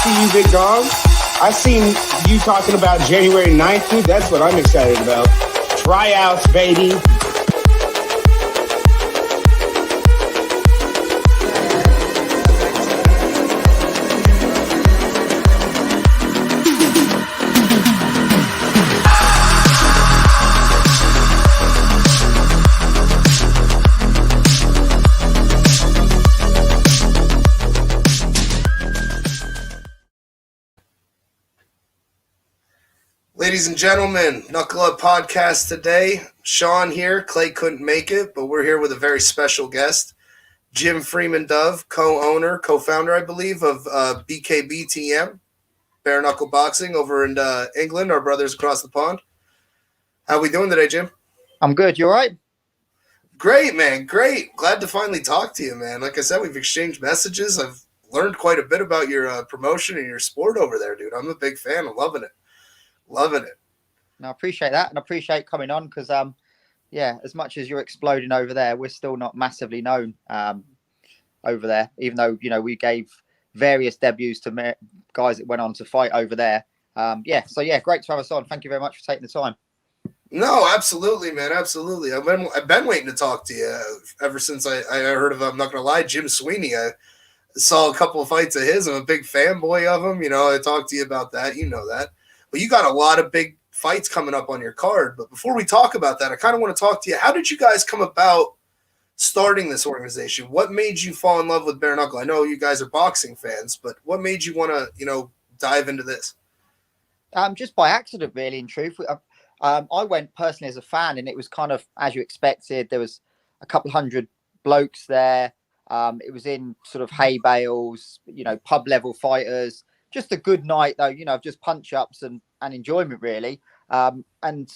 see you, big dog. I seen you talking about January 9th, dude. That's what I'm excited about. Tryouts, baby. Ladies and gentlemen, Knuckle Up Podcast today. Sean here. Clay couldn't make it, but we're here with a very special guest. Jim Freeman Dove, co-owner, co-founder, I believe, of BKBTM, Bare Knuckle Boxing, over in England, our brothers across the pond. How we doing today, Jim? I'm good. You all right? Great, man. Great. Glad to finally talk to you, man. Like I said, we've exchanged messages. I've learned quite a bit about your promotion and your sport over there, dude. I'm a big fan. I'm loving it. Loving it. No, I appreciate that, and I appreciate coming on because, as much as you're exploding over there, we're still not massively known over there. Even though we gave various debuts to guys that went on to fight over there. Great to have us on. Thank you very much for taking the time. No, absolutely, man, absolutely. I've been waiting to talk to you ever since I heard of. I'm not gonna lie, Jim Sweeney. I saw a couple of fights of his. I'm a big fanboy of him. I talked to you about that. You know that. But you got a lot of big fights coming up on your card. But before we talk about that, I kind of want to talk to you. How did you guys come about starting this organization? What made you fall in love with Bare Knuckle? I know you guys are boxing fans, but what made you want to, dive into this? Just by accident, really, in truth. I went personally as a fan, and it was kind of as you expected. There was a couple hundred blokes there. It was in sort of hay bales, pub level fighters. Just a good night, though, just punch ups and enjoyment, really. And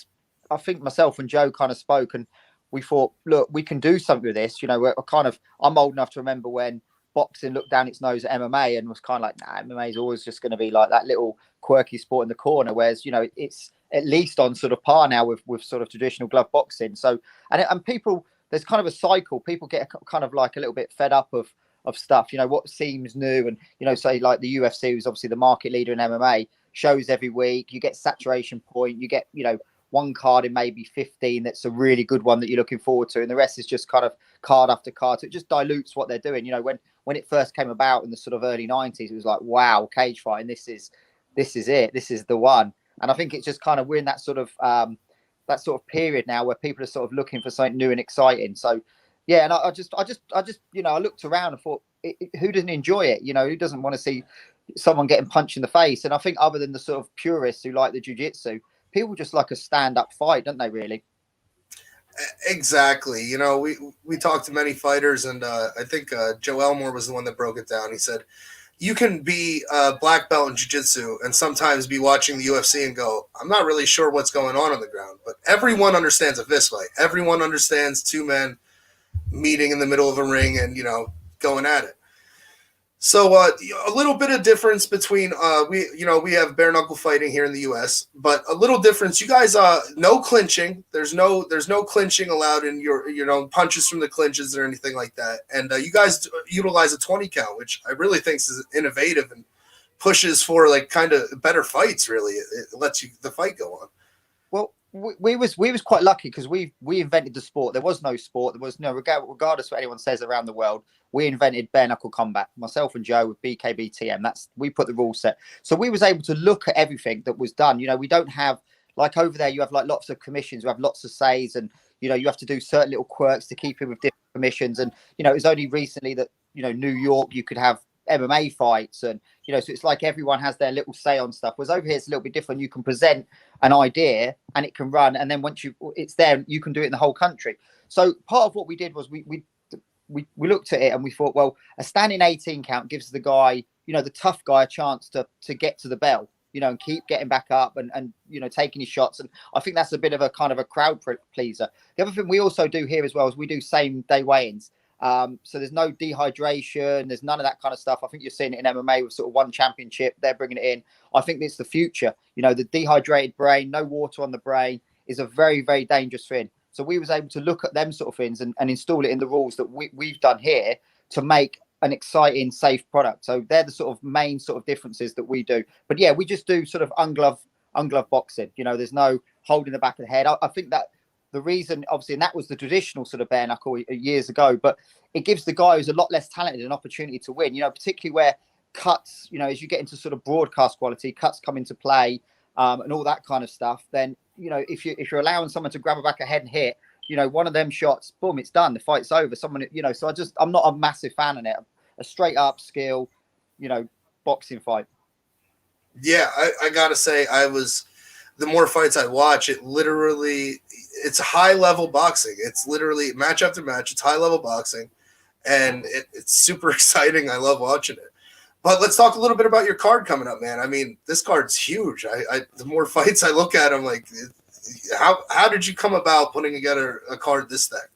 I think myself and Joe kind of spoke, and we thought, look, we can do something with this. I'm old enough to remember when boxing looked down its nose at MMA and was kind of like, nah, MMA is always just going to be like that little quirky sport in the corner. Whereas, it's at least on sort of par now with sort of traditional glove boxing. So, and people, there's kind of a cycle. People get kind of like a little bit fed up of stuff, what seems new. And, say like the UFC was obviously the market leader in MMA, shows every week. You get saturation point. You get, one card in maybe 15 that's a really good one that you're looking forward to. And the rest is just kind of card after card. So it just dilutes what they're doing. When it first came about in the sort of early 90s, it was like, wow, cage fighting, this is it. This is the one. And I think it's just kind of, we're in that sort of period now where people are sort of looking for something new and exciting. So, yeah, and I just, I looked around and thought, who doesn't enjoy it? Who doesn't want to see someone getting punched in the face? And I think other than the sort of purists who like the jiu-jitsu, people just like a stand-up fight, don't they, really? Exactly. We talked to many fighters, and I think Joe Elmore was the one that broke it down. He said, you can be a black belt in jiu-jitsu and sometimes be watching the UFC and go, I'm not really sure what's going on the ground. But everyone understands a fist fight. Everyone understands two men meeting in the middle of a ring and, going at it. So a little bit of difference between we have bare knuckle fighting here in the US, but a little difference. You guys no clinching. There's no clinching allowed in your punches from the clinches or anything like that. And you guys utilize a 20 count, which I really think is innovative and pushes for like kind of better fights. Really, it lets the fight go on. Well, we was quite lucky because we invented the sport. There was no sport. There was no, regardless of what anyone says around the world, we invented bare knuckle combat. Myself and Joe with BKBTM. We put the rule set. So we was able to look at everything that was done. We don't have, like over there, you have like lots of commissions. You have lots of says, and you have to do certain little quirks to keep in with different commissions. And it was only recently that New York you could have MMA fights, and so it's like everyone has their little say on stuff. Whereas over here it's a little bit different. You can present an idea and it can run, and then once it's there, you can do it in the whole country. So part of what we did was we looked at it and we thought, well, a standing 18 count gives the guy, the tough guy, a chance to get to the bell, and keep getting back up and taking his shots. And I think that's a bit of a kind of a crowd pleaser. The other thing we also do here as well is we do same day weigh-ins. So there's no dehydration. There's none of that kind of stuff. I think you're seeing it in MMA with sort of one championship. They're bringing it in. I think it's the future. The dehydrated brain, no water on the brain is a very, very dangerous thing. So we was able to look at them sort of things and install it in the rules that we've done here to make an exciting, safe product. So they're the sort of main sort of differences that we do. But yeah, we just do sort of ungloved boxing. You know, there's no holding the back of the head. I think that the reason, obviously, and that was the traditional sort of bare knuckle years ago, but it gives the guy who's a lot less talented an opportunity to win, you know, particularly where cuts, you know, as you get into sort of broadcast quality, cuts come into play, and all that kind of stuff. Then, you know, if you're allowing someone to grab a back of head and hit, you know, one of them shots, boom, it's done. The fight's over. Someone, you know, so I'm not a massive fan of it. A straight up skill, you know, boxing fight. Yeah, I gotta say, the more fights I watch, it's high level boxing. It's literally match after match. It's high level boxing, and it's super exciting. I love watching it. But let's talk a little bit about your card coming up, man. I mean, this card's huge. The more fights I look at, I'm like, how did you come about putting together a card this thick?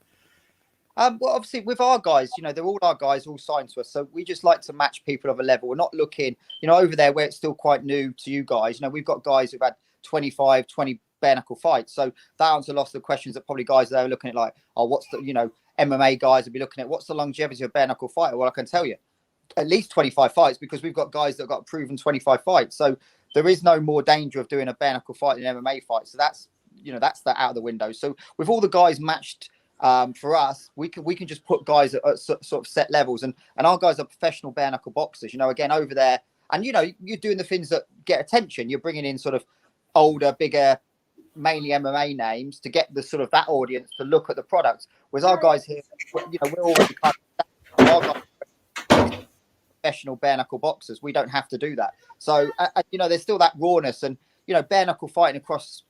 Well, obviously, with our guys, you know, they're all our guys, all signed to us. So we just like to match people of a level. We're not looking, you know, over there where it's still quite new to you guys. You know, we've got guys who've had 25, 20 bare knuckle fights. So that answers a lot of the questions that probably guys there are looking at, like, oh, what's the, you know, MMA guys would be looking at, what's the longevity of a bare knuckle fighter? Well, I can tell you, at least 25 fights, because we've got guys that have got proven 25 fights. So there is no more danger of doing a bare knuckle fight than an MMA fight. So that's, you know, that's that out of the window. So with all the guys matched, for us, we can just put guys at sort of set levels, and our guys are professional bare knuckle boxers. You know, again, over there, and you know, you're doing the things that get attention. You're bringing in sort of older, bigger, mainly MMA names to get the sort of that audience to look at the products. Whereas our guys here, you know, we're already kind of, our guys are professional bare knuckle boxers. We don't have to do that. So you know, there's still that rawness, and you know, bare knuckle fighting across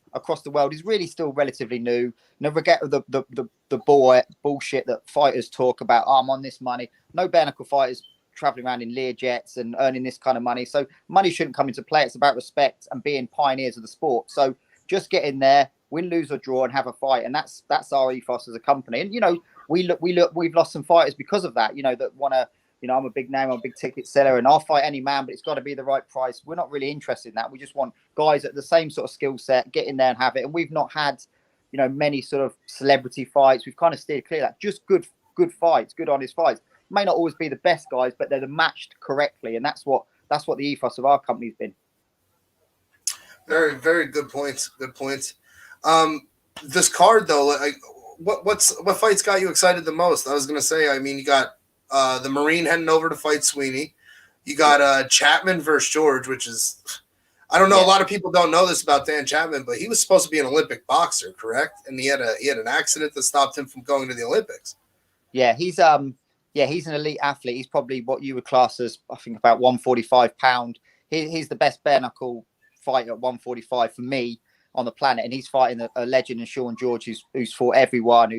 the world is really still relatively new. Never get the bullshit that fighters talk about. Oh, I'm on this money. No bare knuckle fighters traveling around in Learjets and earning this kind of money. So money shouldn't come into play. It's about respect and being pioneers of the sport. So just get in there, win, lose or draw, and have a fight. And that's our ethos as a company. And you know, we've lost some fighters because of that. You know, that want to. You know, I'm a big name, I'm a big ticket seller, and I'll fight any man, but it's got to be the right price. We're not really interested in that. We just want guys at the same sort of skill set, get in there and have it. And we've not had, you know, many sort of celebrity fights. We've kind of steered clear of that. Just good fights, good honest fights. May not always be the best guys, but they're matched correctly, and that's what the ethos of our company's been. Very, very good points. Good points. This card though, like, what fights got you excited the most? I was gonna say, I mean, you got the Marine heading over to fight Sweeney. You got Chapman versus George, which is, I don't know. Yeah. A lot of people don't know this about Dan Chapman, but he was supposed to be an Olympic boxer, correct? And he had an accident that stopped him from going to the Olympics. Yeah, he's an elite athlete. He's probably what you would class as, I think, about 145 pound. He's the best bare knuckle fighter at 145 for me on the planet, and he's fighting a legend in Sean George, who's fought everyone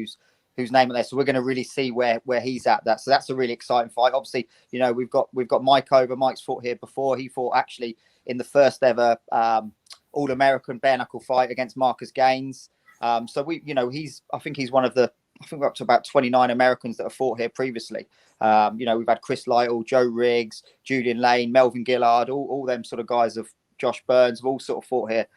whose name on there. So we're going to really see where he's at. So that's a really exciting fight. Obviously, you know, we've got Mike over. Mike's fought here before. He fought actually in the first ever All-American bare knuckle fight against Marcus Gaines. So I think he's one of the, I think we're up to about 29 Americans that have fought here previously. You know, we've had Chris Lytle, Joe Riggs, Julian Lane, Melvin Gillard, all them sort of guys of Josh Burns have all sort of fought here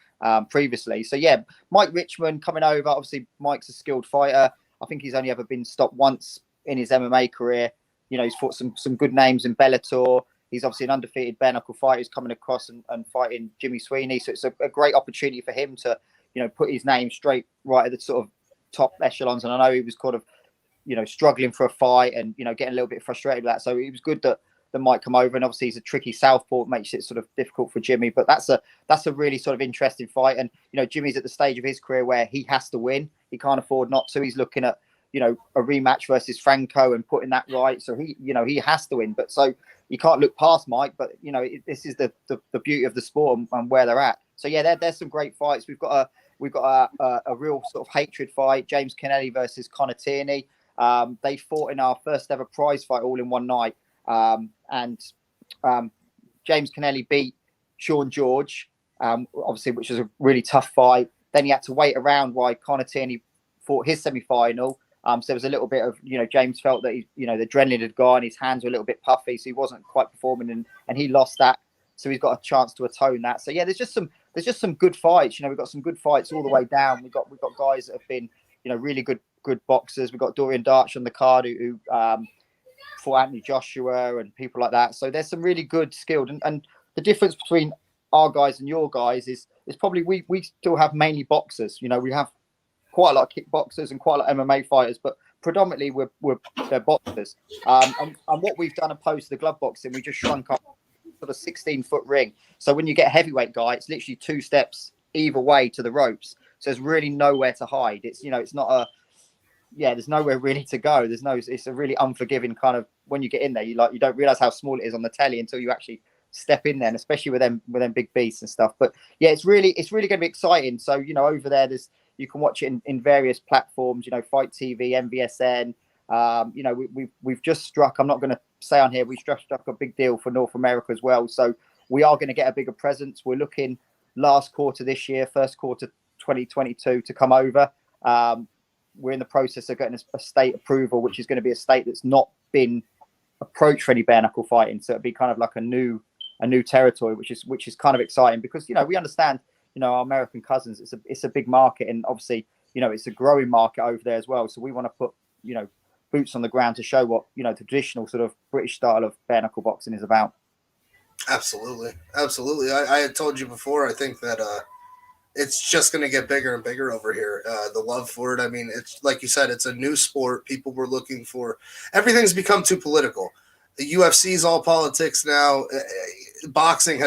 previously. So yeah, Mike Richmond coming over. Obviously, Mike's a skilled fighter. I think he's only ever been stopped once in his MMA career. You know, he's fought some good names in Bellator. He's obviously an undefeated bare knuckle fighter who's coming across and fighting Jimmy Sweeney. So it's a great opportunity for him to, you know, put his name straight right at the sort of top echelons. And I know he was kind of, you know, struggling for a fight and, you know, getting a little bit frustrated with that. So it was good that Mike come over. And obviously he's a tricky southpaw, makes it sort of difficult for Jimmy. But that's a really sort of interesting fight. And, you know, Jimmy's at the stage of his career where he has to win. He can't afford not to. He's looking at, you know, a rematch versus Franco and putting that right. So he has to win. But so you can't look past Mike. But, you know, this is the beauty of the sport and where they're at. So, yeah, there's some great fights. We've got a real sort of hatred fight. James Kennelly versus Connor Tierney. They fought in our first ever prize fight all in one night. And James Kennelly beat Sean George, obviously, which was a really tough fight. Then he had to wait around while Connor Tierney fought his semi-final. So there was a little bit of, you know, James felt that the adrenaline had gone, his hands were a little bit puffy, so he wasn't quite performing, and he lost that. So he's got a chance to atone that. So yeah, there's just some good fights. You know, we've got some good fights all the way down. We've got guys that have been, you know, really good boxers. We've got Dorian Darch on the card who fought Anthony Joshua and people like that. So there's some really good skilled, and the difference between our guys and your guys is probably we still have mainly boxers. You know, we have quite a lot of kickboxers and quite a lot of MMA fighters, but predominantly they're boxers. And what we've done opposed to the glove boxing, we just shrunk up sort of 16-foot ring. So when you get a heavyweight guy, it's literally 2 steps either way to the ropes. So there's really nowhere to hide. It's, you know, it's not there's nowhere really to go. It's a really unforgiving kind of, when you get in there, you don't realize how small it is on the telly until you actually step in there, and especially with them big beasts and stuff. But yeah, it's really going to be exciting. So, you know, over there, you can watch it in various platforms, you know, Fight TV, MVSN. You know, we've just struck, I'm not going to say on here, we struck a big deal for North America as well. So we are going to get a bigger presence. We're looking last quarter this year, first quarter 2022 to come over. We're in the process of getting a state approval, which is going to be a state that's not been approached for any bare knuckle fighting. So it'd be kind of like a new territory, which is kind of exciting, because, you know, we understand, you know, our American cousins, it's a big market, and obviously, you know, it's a growing market over there as well. So we want to put, you know, boots on the ground to show what, you know, the traditional sort of British style of bare knuckle boxing is about. Absolutely. I had told you before, I think that it's just going to get bigger and bigger over here. The love for it. I mean, it's like you said, it's a new sport. People were looking for, everything's become too political. The UFC is all politics now. Boxing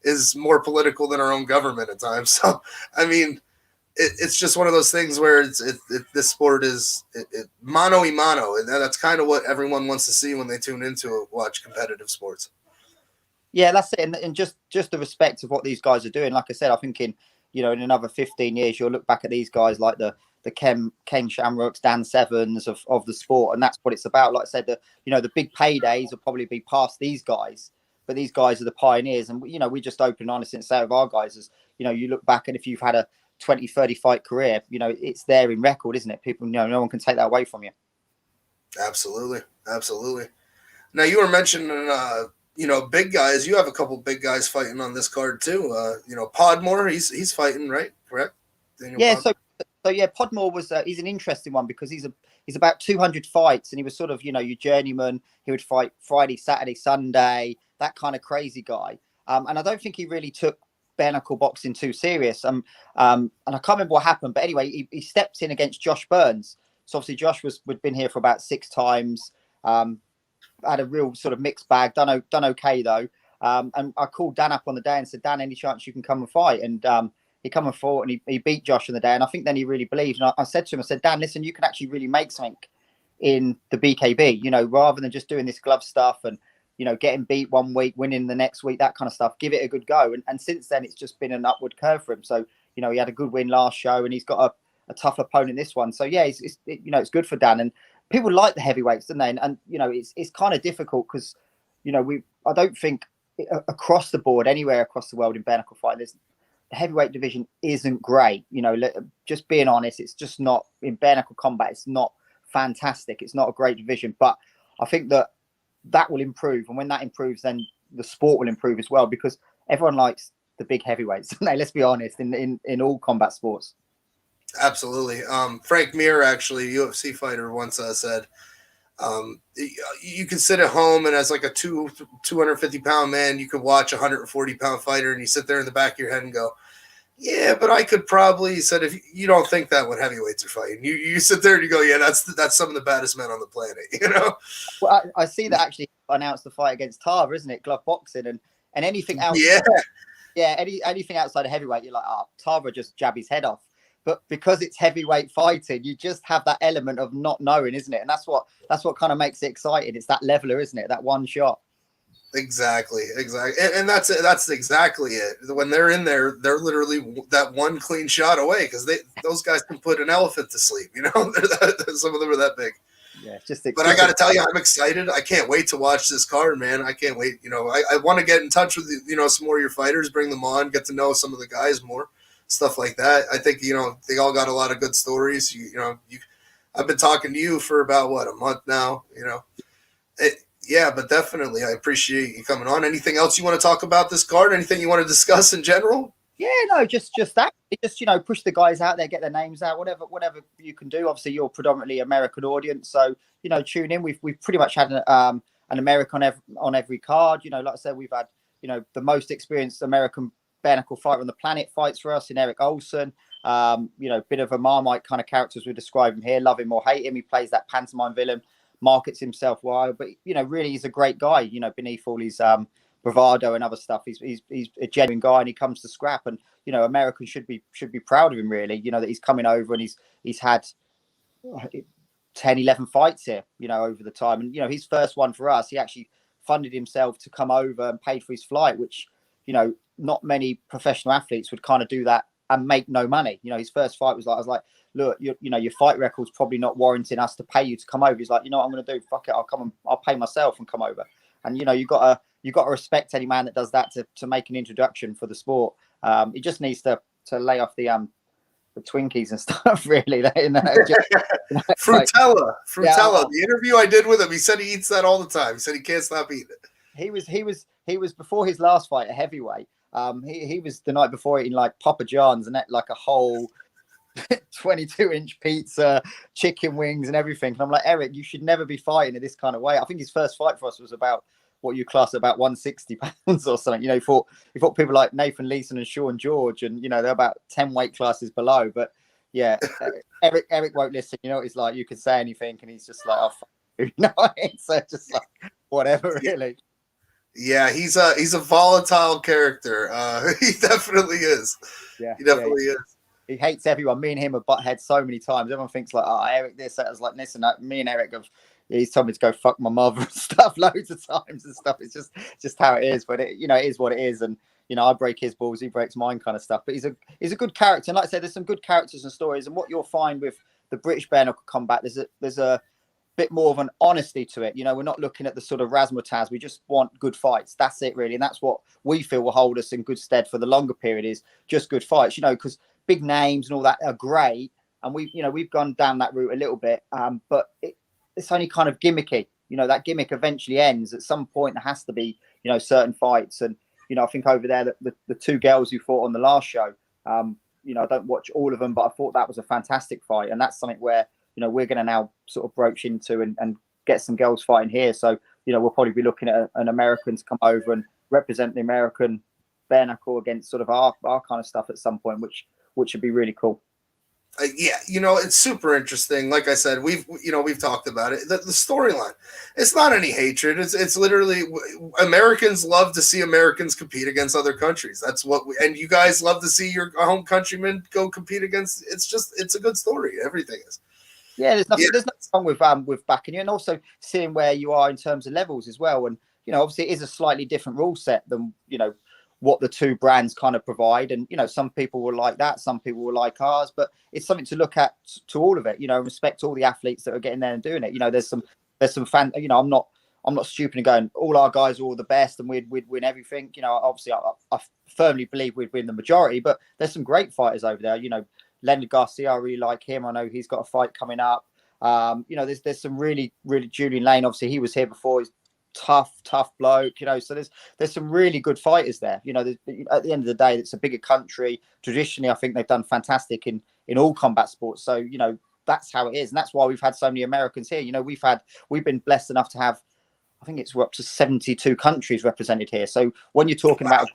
is more political than our own government at times. So, I mean, it's just one of those things where this sport is mano y mano, and that's kind of what everyone wants to see when they tune into watch competitive sports. Yeah, that's it. And just the respect of what these guys are doing. Like I said, I think in another 15 years, you'll look back at these guys like the Ken Shamrocks, Dan Sevens of the sport. And that's what it's about. Like I said, the big paydays will probably be past these guys, but these guys are the pioneers. And, you know, we just open honest and say of our guys is, you know, you look back, and if you've had a 20, 30 fight career, you know, it's there in record, isn't it? People, you know, no one can take that away from you. Absolutely. Now, you were mentioning, you know, big guys. You have a couple big guys fighting on this card too. You know, Podmore, he's fighting, right? Correct? Daniel Podmore? So yeah, Podmore was he's an interesting one, because he's about 200 fights, and he was sort of, you know, your journeyman. He would fight Friday, Saturday, Sunday, that kind of crazy guy. And I don't think he really took bare knuckle boxing too serious. And I can't remember what happened, but anyway, he stepped in against Josh Burns. So obviously Josh had been here for about 6 times. Had a real sort of mixed bag, done okay though. And I called Dan up on the day and said, Dan, any chance you can come and fight? And he come and fought, and he beat Josh on the day. And I think then he really believed. And I said to him, Dan, listen, you can actually really make something in the BKB, you know, rather than just doing this glove stuff and, you know, getting beat one week, winning the next week, that kind of stuff. Give it a good go. And since then, it's just been an upward curve for him. So, you know, he had a good win last show, and he's got a tough opponent this one. So yeah, it's good for Dan. And people like the heavyweights, don't they? And you know, it's kind of difficult because, you know, I don't think across the board, anywhere across the world in bare knuckle fighting, the heavyweight division isn't great. You know, just being honest, it's just not, in bare knuckle combat, it's not fantastic. It's not a great division, but I think that will improve. And when that improves, then the sport will improve as well, because everyone likes the big heavyweights. Let's be honest, in all combat sports. Absolutely. Frank Mir, actually, a UFC fighter, once said, you can sit at home, and as like a 250-pound man, you could watch a 140-pound fighter, and you sit there in the back of your head and go, yeah, but I could probably, he said, if you don't think that when heavyweights are fighting, you sit there and you go, yeah, that's some of the baddest men on the planet, you know? Well, I see that actually announced the fight against Tarver, isn't it? Glove boxing, and anything else. Yeah, anything outside of heavyweight, you're like, Tarver just jab his head off. But because it's heavyweight fighting, you just have that element of not knowing, isn't it? And that's what kind of makes it exciting. It's that leveler, isn't it? That one shot. Exactly. And that's it. That's exactly it. When they're in there, they're literally that one clean shot away, because those guys can put an elephant to sleep. You know, some of them are that big. Yeah, but I got to tell you, I'm excited. I can't wait to watch this card, man. I can't wait. You know, I want to get in touch with, you know, some more of your fighters, bring them on, get to know some of the guys more. Stuff like that. I think, you know, they all got a lot of good stories. I've been talking to you for about a month now, you know. Yeah, but definitely I appreciate you coming on. Anything else you want to talk about this card? Anything you want to discuss in general? Yeah, no, just that. Just push the guys out there, get their names out, whatever you can do. Obviously, you're predominantly American audience, so tune in. We've pretty much had an American on every card. Like I said, we've had the most experienced American bare knuckle fighter on the planet fights for us in Eric Olsen. Bit of a Marmite kind of character as we describe him here. Love him or hate him, he plays that pantomime villain, markets himself wild, but really he's a great guy. Beneath all his bravado and other stuff, he's a genuine guy, and he comes to scrap. And Americans should be proud of him, really. That he's coming over and he's had 10, 11 fights here, over the time. And his first one for us, he actually funded himself to come over and paid for his flight, which not many professional athletes would kind of do that and make no money. His first fight was like, I was like, look, your fight record's probably not warranting us to pay you to come over. He's like, what I'm going to do? Fuck it, I'll pay myself and come over. And you got to respect any man that does that to make an introduction for the sport. He just needs to lay off the Twinkies and stuff, really. Frutella. Yeah. The interview I did with him, he said he eats that all the time. He said he can't stop eating it. He was before his last fight a heavyweight. He was the night before eating like Papa John's and that, like a whole 22-inch pizza, chicken wings and everything. And I'm like, Eric, you should never be fighting in this kind of weight. I think his first fight for us was about what you class about 160 pounds or something. He fought people like Nathan Leeson and Sean George, and they're about 10 weight classes below. But yeah, Eric won't listen. What he's like, you can say anything and he's just like, oh, fuck you. So just like whatever, really. Yeah, he's a volatile character. He definitely is. Yeah, he definitely is. He hates everyone. Me and him have butt heads so many times. Everyone thinks like, oh, Eric this, that. I was like, listen, me and Eric he's told me to go fuck my mother and stuff loads of times and stuff. It's just how it is. But it is what it is. And I break his balls, he breaks mine, kind of stuff. But he's a good character. And like I said, there's some good characters and stories. And what you'll find with the British bare knuckle combat, there's a bit more of an honesty to it. We're not looking at the sort of razzmatazz. We just want good fights. That's it, really. And that's what we feel will hold us in good stead for the longer period, is just good fights. Because big names and all that are great, and we've gone down that route a little bit, but it's only kind of gimmicky. That gimmick eventually ends at some point. There has to be certain fights. And I think over there that the two girls who fought on the last show, I don't watch all of them, but I thought that was a fantastic fight. And that's something where we're going to now sort of broach into and get some girls fighting here. So we'll probably be looking at an American to come over and represent the American bare knuckle against sort of our kind of stuff at some point, which would be really cool. Yeah, it's super interesting. Like I said, we've talked about it. The storyline, it's not any hatred. It's literally Americans love to see Americans compete against other countries. That's what and you guys love to see your home countrymen go compete against. It's a good story. Everything is. Yeah, there's nothing wrong with backing you, and also seeing where you are in terms of levels as well. And obviously it is a slightly different rule set than what the two brands kind of provide. And some people will like that, some people will like ours, but it's something to look at to all of it. Respect all the athletes that are getting there and doing it. There's some fan. I'm not stupid and going, all our guys are all the best and we'd win everything. Obviously I firmly believe we'd win the majority, but there's some great fighters over there. Leonard Garcia, I really like him. I know he's got a fight coming up. There's some really, really Julian Lane. Obviously, he was here before. He's tough bloke. So there's some really good fighters there. At the end of the day, it's a bigger country. Traditionally, I think they've done fantastic in all combat sports. So that's how it is, and that's why we've had so many Americans here. We've been blessed enough to have, I think we're up to 72 countries represented here. So when you're talking about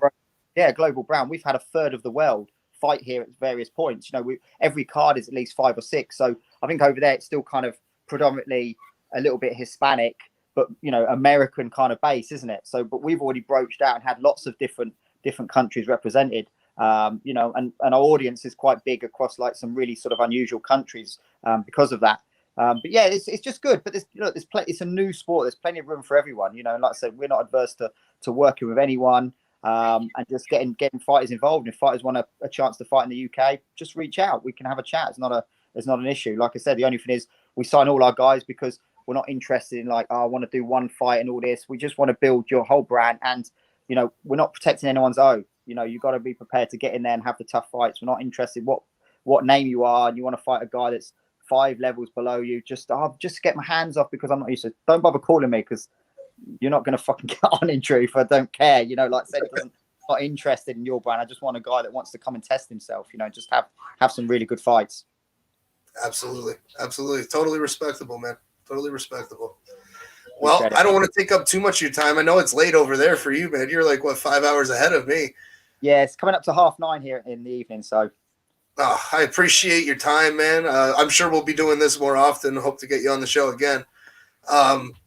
a global brand, we've had a third of the world fight here at various points. Every card is at least 5 or 6. So I think over there it's still kind of predominantly a little bit Hispanic, but American kind of base, isn't it? So, but we've already broached out and had lots of different countries represented. And our audience is quite big across like some really sort of unusual countries because of that. But yeah, it's just good. But it's a new sport. There's plenty of room for everyone. And like I said, we're not adverse to working with anyone. And just getting fighters involved. If fighters want a chance to fight in the UK, just reach out. We can have a chat. It's not an issue. Like I said, the only thing is we sign all our guys because we're not interested in like, I want to do one fight and all this. We just want to build your whole brand, and we're not protecting anyone's own. You've got to be prepared to get in there and have the tough fights. We're not interested what name you are, and you want to fight a guy that's 5 levels below you. Just get my hands off because I'm not used to. Don't bother calling me because you're not going to fucking get on in truth. I don't care. Like I said, not interested in your brand. I just want a guy that wants to come and test himself. Just have some really good fights. Absolutely. Totally respectable, man. Totally respectable. Well, I don't want to take up too much of your time. I know it's late over there for you, man. You're like, 5 hours ahead of me? Yeah, it's coming up to 9:30 here in the evening. So I appreciate your time, man. I'm sure we'll be doing this more often. Hope to get you on the show again.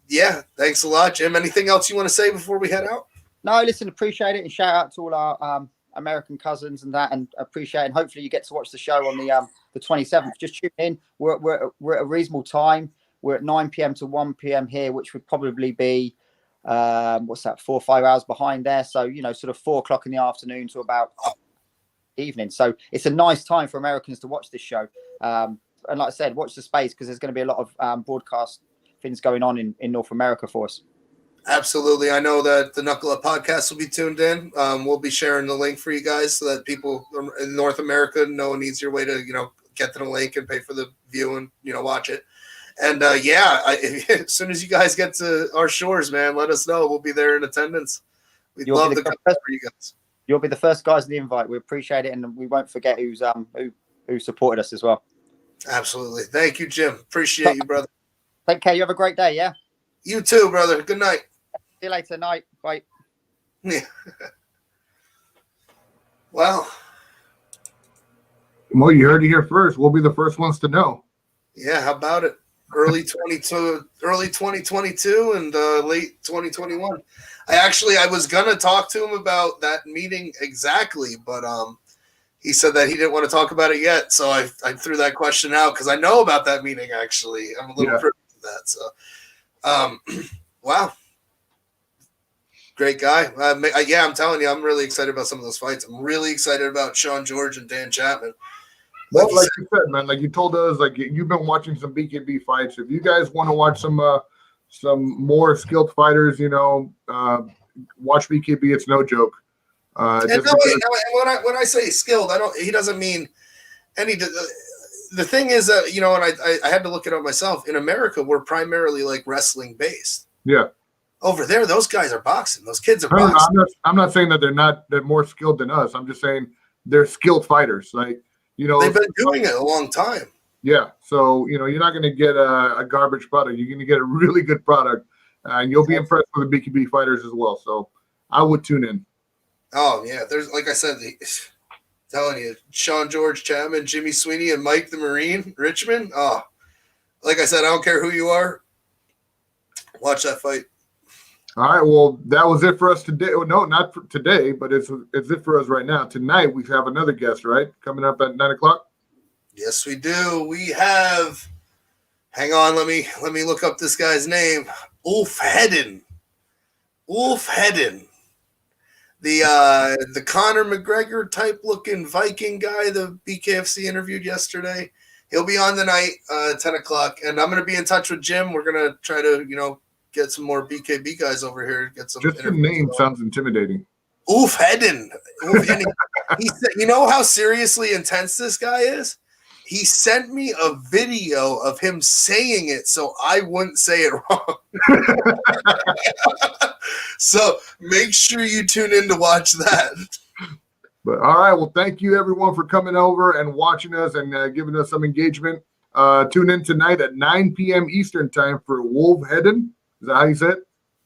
Yeah, thanks a lot, Jim. Anything else you want to say before we head out? No, listen, appreciate it. And shout out to all our American cousins and that, and appreciate it. And hopefully you get to watch the show on the 27th. Just tune in. We're at a reasonable time. We're at 9 p.m. to 1 p.m. here, which would probably be, 4 or 5 hours behind there. So, sort of 4 o'clock in the afternoon to about evening. So it's a nice time for Americans to watch this show. And like I said, watch the space because there's going to be a lot of broadcast things going on in North America for us. Absolutely. I know that the Knuckle Up podcast will be tuned in. We'll be sharing the link for you guys so that people in North America know an easier way to, get to the link and pay for the view and, watch it. And as soon as you guys get to our shores, man, let us know. We'll be there in attendance. We'd love to come for you guys. You'll be the first guys in the invite. We appreciate it, and we won't forget who supported us as well. Absolutely. Thank you, Jim. Appreciate you, brother. Take care. You have a great day. Yeah. You too, brother. Good night. See you later. Night. Bye. Yeah. Well, you heard it here first. We'll be the first ones to know. Yeah. How about it? Early 2022 and late 2021. I was gonna talk to him about that meeting exactly, but he said that he didn't want to talk about it yet. So I threw that question out because I know about that meeting. Actually, I'm a little privy to that. So, wow, great guy. I'm telling you, I'm really excited about some of those fights. I'm really excited about Sean George and Dan Chapman. Well, like you said, man, like you told us, like you've been watching some BKB fights. If you guys want to watch some more skilled fighters, watch BKB. It's no joke. When I say skilled, he doesn't mean any. The thing is that and I had to look it up myself. In America, we're primarily like wrestling based. Yeah. Over there, those guys are boxing. Those kids are boxing. I'm not saying that they're more skilled than us. I'm just saying they're skilled fighters. Like. They've been doing it a long time. Yeah. So, you're not going to get a garbage product. You're going to get a really good product, and you'll be impressed with the BKB fighters as well. So I would tune in. Oh, yeah. There's, like I said, telling you, Sean George Chapman, Jimmy Sweeney, and Mike the Marine Richmond. Oh, like I said, I don't care who you are. Watch that fight. All right, well, that was it for us today. Well, no, not for today, but it's it for us right now. Tonight, we have another guest, right? Coming up at 9 o'clock? Yes, we do. We have – hang on, let me look up this guy's name. Ulf Hedden. The Conor McGregor type-looking Viking guy the BKFC interviewed yesterday. He'll be on tonight, 10 o'clock, and I'm going to be in touch with Jim. We're going to try to, get some more BKB guys over here. Get some. Just the name sounds intimidating. Ulf Hedden. He said, you know how seriously intense this guy is? He sent me a video of him saying it so I wouldn't say it wrong. So make sure you tune in to watch that. But all right, well, thank you everyone for coming over and watching us and giving us some engagement. Tune in tonight at 9 p.m. Eastern time for Ulf Hedden. Is that how you said it?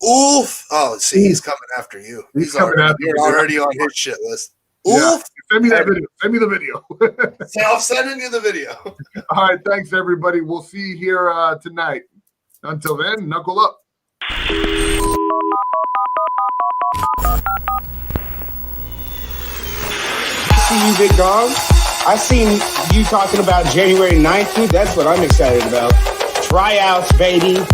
Ulf. Oh, see, he's coming after you. He's you're already on his shit list. Ulf. Yeah. Send me that video. Send me the video. I'm sending you the video. All right. Thanks, everybody. We'll see you here tonight. Until then, knuckle up. See you, big dog. I seen you talking about January 9th, dude. That's what I'm excited about. Tryouts, baby.